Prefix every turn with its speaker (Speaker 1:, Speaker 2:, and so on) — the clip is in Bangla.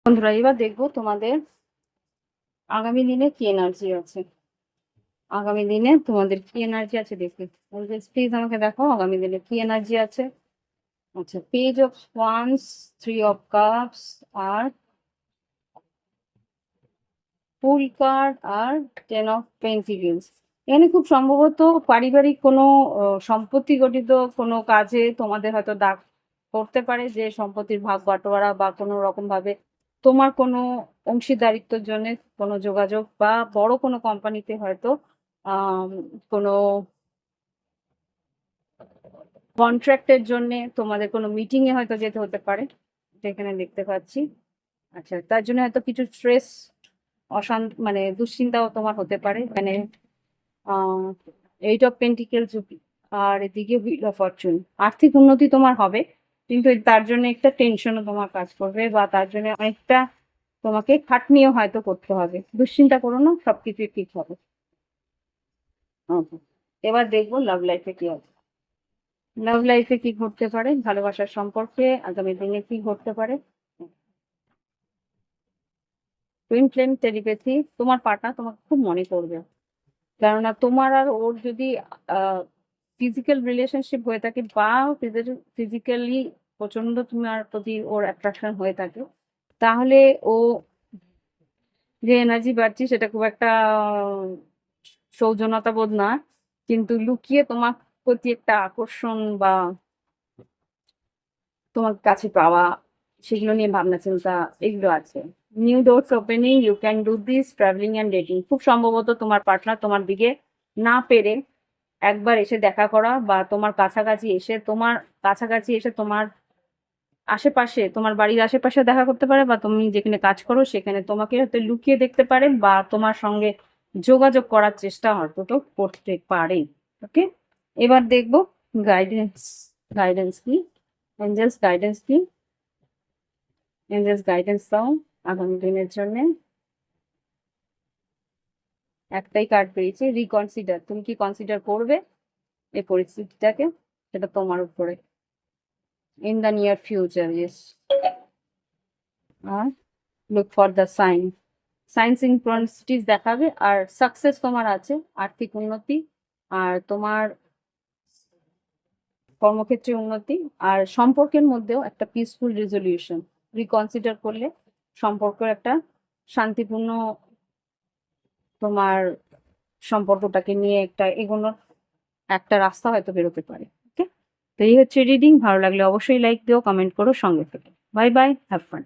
Speaker 1: বন্ধুরা, এবার দেখবো তোমাদের আগামী দিনে কি এনার্জি আছে। আগামী দিনে তোমাদের কি এনার্জি আছে দেখি। প্লিজ আমাকে দেখো আগামী দিনে কি এনার্জি আছে। আচ্ছা, page of wands, 3 of cups, আর ফুল কার্ড, আর 10 অফ পেন্টিকেলস। এখানে খুব সম্ভবত পারিবারিক কোনো সম্পত্তি গঠিত কোনো কাজে তোমাদের হয়তো দাগ পড়তে পারে, যে সম্পত্তির ভাগ বাটোয়ারা বা কোনো রকম ভাবে তোমার কোনো অংশীদারিত্বের জন্য কোনো যোগাযোগ, বা বড় কোনো কোম্পানিতে হয়তো আম কোনো কন্ট্রাক্টের জন্যে তোমাদের কোনো মিটিং এ হয়তো যেতে হতে পারে, এটা এখানে দেখতে পাচ্ছি। আচ্ছা, তার জন্য হয়তো কিছু স্ট্রেস, মানে দুশ্চিন্তাও তোমার হতে পারে। মানে 8 অফ পেন্টিকেলস, আর এদিকে হুইল অফ ফরচুন। আর্থিক উন্নতি তোমার হবে, কিন্তু তার জন্য একটা টেনশনও তোমার কাজ করবে, বা তার জন্য অনেকটা তোমাকে খাটনিও হয়তো করতে হবে। দুশ্চিন্তা করো না, সবকিছুই ঠিক হবে। Okay. এবার দেখবো লাভ লাইফে কি হবে। লাভ লাইফে কি ঘটতে পারে, ভালোবাসার সম্পর্কে আগামী দিনে কি ঘটতে পারে। টুইন ফ্লেম টেলিপ্যাথি, তোমার পার্টনার তোমাকে খুব মনে করবে। কেননা তোমার আর ওর যদি ফিজিক্যাল রিলেশনশিপ হয়ে থাকে, বা ফিজিক্যালি প্রচন্ড তোমার প্রতি ওর অ্যাট্রাকশন হয়ে থাকে, তাহলে ও যে এনার্জি পাচ্ছি সেটা খুব একটা সৌজন্যতা বোধ না, কিন্তু লুকিয়ে তোমার প্রতি একটা আকর্ষণ বা তোমার কাছে পাওয়া, সেগুলো নিয়ে ভাবনা চিন্তা এগুলো আছে। New doors opening, you can do this, travelling and dating. খুব সম্ভবত তোমার পার্টনার তোমার দিকে না পেরে একবার এসে দেখা করা, বা তোমার কাছাকাছি এসে তোমার আশেপাশে, তোমার বাড়ির আশেপাশে দেখা করতে পারে, বা তুমি যেখানে কাজ করো সেখানে তোমাকে হয়তো লুকিয়ে দেখতে পারে, বা তোমার সঙ্গে যোগাযোগ করার চেষ্টা হয়তো তো করতে পারে। ওকে, এবার দেখবো গাইডেন্স। গাইডেন্স কি, এঞ্জেলস গাইডেন্স কি। এঞ্জেলস গাইডেন্স দাও আগামী দিনের জন্য। একটাই কার্ড পেয়েছি, রিকনসিডার। তুমি কি কনসিডার করবে এই পরিস্থিতিটাকে, সেটা তোমার উপরে। In the near future, yes. আর look for the sign. Sign synchronicities দেখাবে, আর সাকসেস তোমার আছে, আর্থিক উন্নতি, আর তোমার কর্মক্ষেত্রে উন্নতি, আর সম্পর্কের মধ্যেও একটা পিসফুল রেজলিউশন। রিকনসিডার করলে সম্পর্কের একটা শান্তিপূর্ণ, তোমার সম্পর্কটাকে নিয়ে একটা এগোনোর একটা রাস্তা হয়তো বেরোতে পারে। ওকে, তো এই হচ্ছে রিডিং। ভালো লাগলে অবশ্যই লাইক দিও, কমেন্ট করো, সঙ্গে থেকে। Bye bye, have fun.